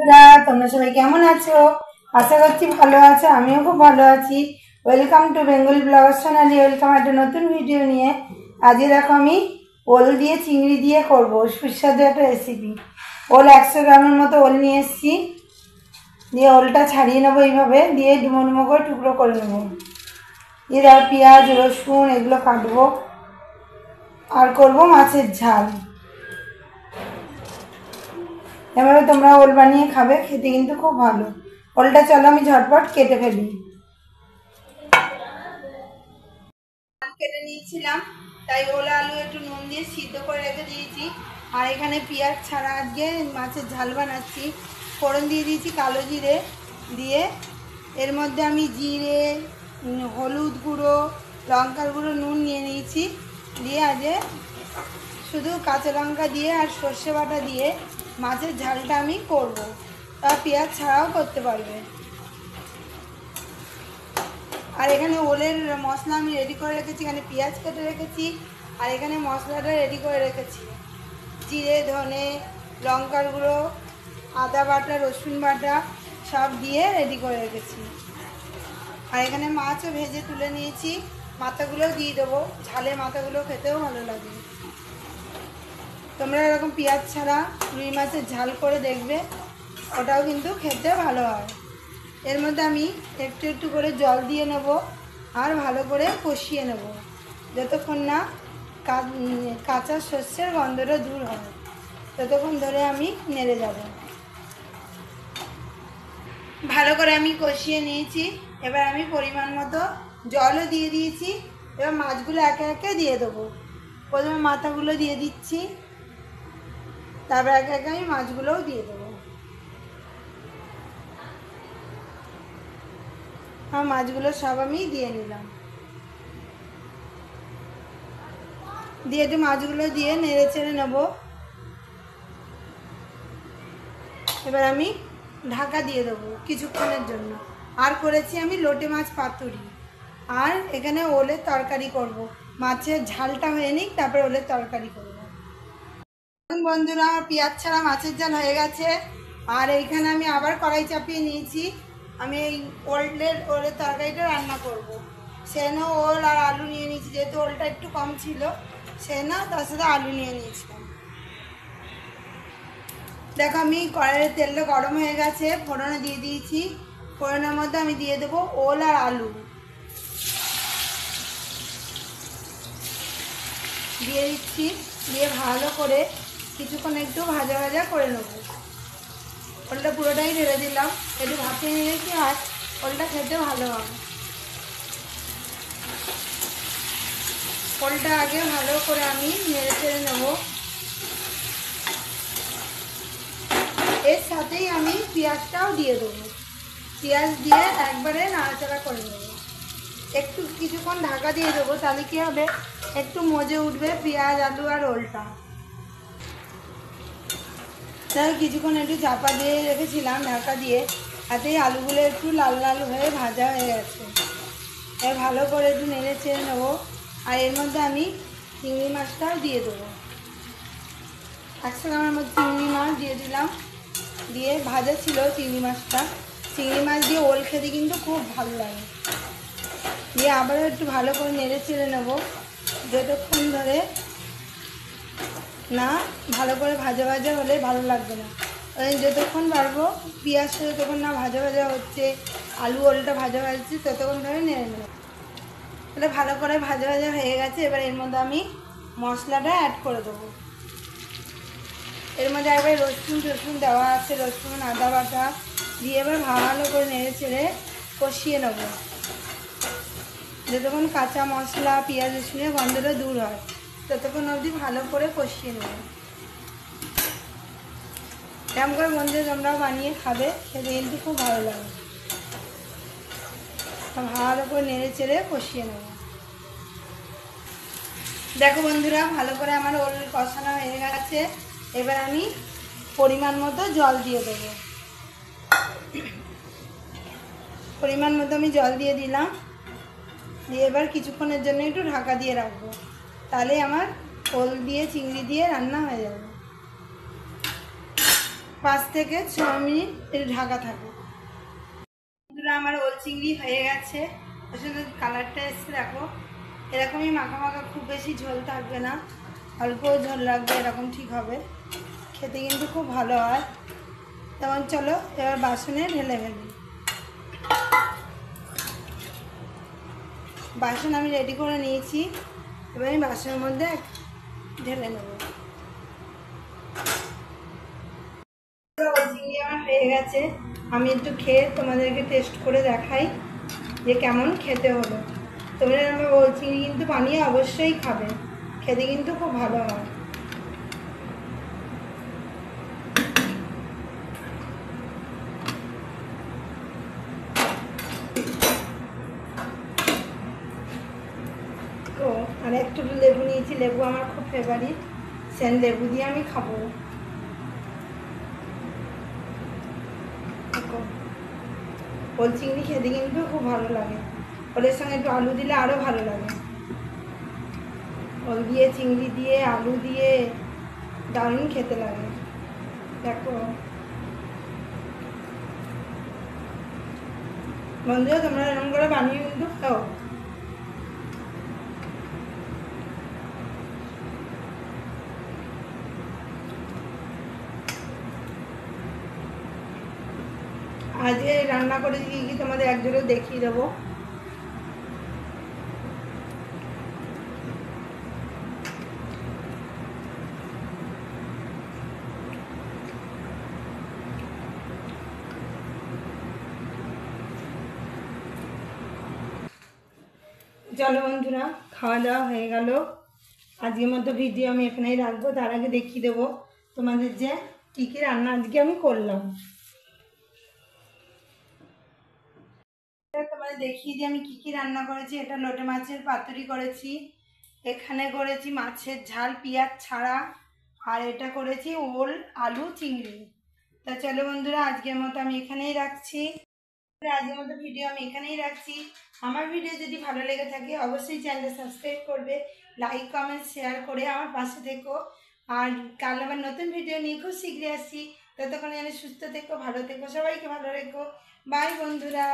বন্ধুরা, তোমরা সবাই কেমন আছো? আশা করছি ভালো আছো। আমিও খুব ভালো আছি। Welcome to Bengali blogger channel. Welcome একটা নতুন ভিডিও নিয়ে। আজকে দেখো আমি ওল দিয়ে চিংড়ি দিয়ে করব সুস্বাদু একটা রেসিপি। ওল 100 গ্রামের মতো ওল নিয়ে এসেছি। দিয়ে ওলটা ছাড়িয়ে নেবো এইভাবে, দিয়ে ডুমো ডুমো করে টুকরো করে নেবো। দিয়ে তার পেঁয়াজ রসুন এগুলো কাটবো আর করবো মাছের ঝাল। এভাবে তোমরা ওল বানিয়ে খাবে, খেতে কিন্তু খুব ভালো। ওলটা চলো আমি ঝটপট কেটে ফেলি। কেটে নিয়েছিলাম, তাই ওল আলু একটু নুন দিয়ে সিদ্ধ করে রেখে দিয়েছি। আর এখানে পেঁয়াজ ছাড়া আজকে মাছের ঝাল বানাচ্ছি। ফোড়ন দিয়ে দিয়েছি কালো জিরে দিয়ে, এর মধ্যে আমি জিরে, হলুদ গুঁড়ো, লঙ্কার গুঁড়ো, নুন নিয়ে নিয়েছি। দিয়ে আজকে শুধু কাঁচা লঙ্কা দিয়ে আর সর্ষে বাটা দিয়ে মাছের ঝালটা আমি করব। তা পেঁয়াজ ছাড়াও করতে পারবে। আর এখানে ওলের মশলা আমি রেডি করে রেখেছি। এখানে পেঁয়াজ কেটে রেখেছি আর এখানে মশলাটা রেডি করে রেখেছি। জিরে, ধনে, লঙ্কার গুঁড়ো, আদা বাটা, রসুন বাটা সব দিয়ে রেডি করে রেখেছি। আর এখানে মাছও ভেজে তুলে নিয়েছি, মাথাগুলোও দিয়ে দেবো। ঝালে মাথাগুলো খেতেও ভালো লাগে। তোমরা এরকম পেঁয়াজ ছাড়া রুই মাছের ঝাল করে দেখবে, ওটাও কিন্তু খেতে ভালো হয়। এর মধ্যে আমি একটু একটু করে জল দিয়ে নেব আর ভালো করে কষিয়ে নেব, যতক্ষণ না কাঁচা শস্যের গন্ধটা দূর হয় ততক্ষণ ধরে আমি নেড়ে যাব। ভালো করে আমি কষিয়ে নিয়েছি। এবার আমি পরিমাণ মতো জলও দিয়ে দিয়েছি। এবার মাছগুলো একে একে দিয়ে দেবো। প্রথমে মাথাগুলো দিয়ে দিচ্ছি, তারপর একে একে আমি মাছগুলোও দিয়ে দেবো। আর মাছগুলো সব আমি দিয়ে নিলাম। দিয়ে একটু মাছগুলো দিয়ে নেড়ে চেড়ে নেবো। এবার আমি ঢাকা দিয়ে দেবো কিছুক্ষণের জন্য। আর করেছি আমি লোটে মাছ পাতুরি। আর এখানে ওলের তরকারি করব। মাছের ঝালটা হয়ে নিক, তারপরে ওলের তরকারি করব। বন্ধুরা, আমার পেঁয়াজ ছাড়া মাছের ঝাল হয়ে গেছে। আর এইখানে আমি আবার কড়াই চাপিয়ে নিয়েছি। আমি এই ওলের তরকারিটা রান্না করব। সেজন্য ওল আর আলু নিয়ে নিয়েছি, যেহেতু ওলটা একটু কম ছিল সেজন্য তার সাথে আলু নিয়ে নিয়েছিলাম। দেখো আমি কড়াইয়ের তেলটা গরম হয়ে গেছে, ফোড়নে দিয়ে দিয়েছি। ফোড়নের মধ্যে আমি দিয়ে দেবো ওল আর আলু দিয়ে দিচ্ছি। দিয়ে ভালো করে কিছুক্ষণ একটু ভাজা ভাজা করে নেবো। ওলটা পুরোটাই ঢেলে দিলাম, একটু ভাপিয়ে নিয়েছি। আর ওলটা খেতে ভালো হবে। ওলটা আগে ভালো করে আমি নেড়ে চেড়ে নেবো। এর সাথেই আমি পেঁয়াজটাও দিয়ে দেবো। পেঁয়াজ দিয়ে একবারে নাড়াচাড়া করে নেবো। একটু কিছুক্ষণ ঢাকা দিয়ে দেবো, তাহলে কী হবে, একটু মজে উঠবে পেঁয়াজ, আলু আর ওলটা। তাই কিছুক্ষণ একটু চাপা দিয়ে রেখেছিলাম ঢাকা দিয়ে। তাতেই আলুগুলো একটু লাল লাল হয়ে ভাজা হয়ে গেছে। এবার ভালো করে একটু নেড়ে চেড়ে নেবো। আর এর মধ্যে আমি চিংড়ি মাছটাও দিয়ে দেবো। 100 গ্রামের মধ্যে চিংড়ি মাছ দিয়ে দিলাম। দিয়ে ভাজা ছিল চিংড়ি মাছটা। চিংড়ি মাছ দিয়ে ওল খেতে কিন্তু খুব ভালো লাগে। দিয়ে আবারও একটু ভালো করে নেড়ে চেড়ে নেবো, যতক্ষণ ধরে না ভালো করে ভাজা ভাজা হলে ভালো লাগবে না। যতক্ষণ পারবো পেঁয়াজটা যতক্ষণ না ভাজা ভাজা হচ্ছে, আলু ওলটা ভাজা ভাজছে, ততক্ষণ ধরে নেড়ে নেবো। তাহলে ভালো করে ভাজা ভাজা হয়ে গেছে। এবার এর মধ্যে আমি মশলাটা অ্যাড করে দেবো। এর মধ্যে একবার রসুন দেওয়া আছে, রসুন আদা বাটা দিয়ে এবার ভালো করে নেড়ে চেড়ে কষিয়ে নেবো, যতক্ষণ কাঁচা মশলা পেঁয়াজ রসুনের গন্ধটা দূর হয় ততক্ষণ অবধি ভালো করে কষিয়ে নেব। এরকম করে বন্ধুরা তোমরাও বানিয়ে খাবে, খেতে কিন্তু খুব ভালো লাগে। ভালো করে নেড়ে চেড়ে কষিয়ে নেব। দেখো বন্ধুরা, ভালো করে আমার ওল কষানো হয়ে গেছে। এবার আমি পরিমাণ মতো জল দিয়ে দেবো। পরিমাণ মতো আমি জল দিয়ে দিলাম। দিয়ে এবার কিছুক্ষণের জন্য একটু ঢাকা দিয়ে রাখবো, তাহলে আমার ওল দিয়ে চিংড়ি দিয়ে রান্না হয়ে যাবে। 5 থেকে 6 মিনিট এর ঢাকা থাকুক। বন্ধুরা আমার ওল চিংড়ি হয়ে গেছে, আসলে কালারটা এসছে দেখো, এরকমই মাখা মাখা, খুব বেশি ঝোল থাকবে না, অল্প ঝোল লাগবে, এরকম ঠিক হবে, খেতে কিন্তু খুব ভালো হয়। তেমন চলো এবার বাসনে ঢেলে ফেলি। বাসন আমি রেডি করে নিয়েছি, এবার আমি বাসনের মধ্যে ঢেলে নেব। চিংড়ি আমার হয়ে গেছে, আমি একটু খেয়ে তোমাদেরকে টেস্ট করে দেখাই যে কেমন খেতে হলো। তোমরা আমার ওল চিংড়ি কিন্তু বানিয়ে অবশ্যই খাবে, খেতে কিন্তু খুব ভালো হয়। তো আর একটু লেবু নিয়েছি, লেবু আমার খুব ফেভারিট, সেন লেবু দিয়ে আমি খাবো। ওল চিংড়ি খেতে কিন্তু খুব ভালো লাগে, ওলের সঙ্গে একটু আলু দিলে আরও ভালো লাগে। ওল দিয়ে, চিংড়ি দিয়ে, আলু দিয়ে দারুণ খেতে লাগে। দেখো বন্ধুরা, তোমরা এরকম করে বানিয়ে কিন্তু খাও। আজকে রান্না করেছি কি কি তোমাদের একজোড়ে দেখিয়ে দেবো। চলো বন্ধুরা, খাওয়া দাওয়া হয়ে গেল, আজকের মতো ভিডিও আমি এখানেই রাখবো। তার আগে দেখিয়ে দেবো তোমাদের যে কী কী রান্না আজকে আমি করলাম। তোমাদের দেখিয়ে দিই আমি কী কী রান্না করেছি। এটা লোটে মাছের পাতুরি করেছি, এখানে করেছি মাছের ঝাল পেঁয়াজ ছাড়া, আর এটা করেছি ওল আলু চিংড়ি। তা চলো বন্ধুরা, আজকের মতো আমি এখানেই রাখছি। আজকের মতো ভিডিও আমি এখানেই রাখছি। আমার ভিডিও যদি ভালো লেগে থাকে অবশ্যই চ্যানেলটা সাবস্ক্রাইব করবে, লাইক কমেন্ট শেয়ার করে আমার পাশে থেকো। আর কাল আবার নতুন ভিডিও নিয়ে খুব শীঘ্রই আসছি। ততক্ষণে যেন সুস্থ থেকো, ভালো থেকো, সবাইকে ভালো রেখো। বাই বন্ধুরা।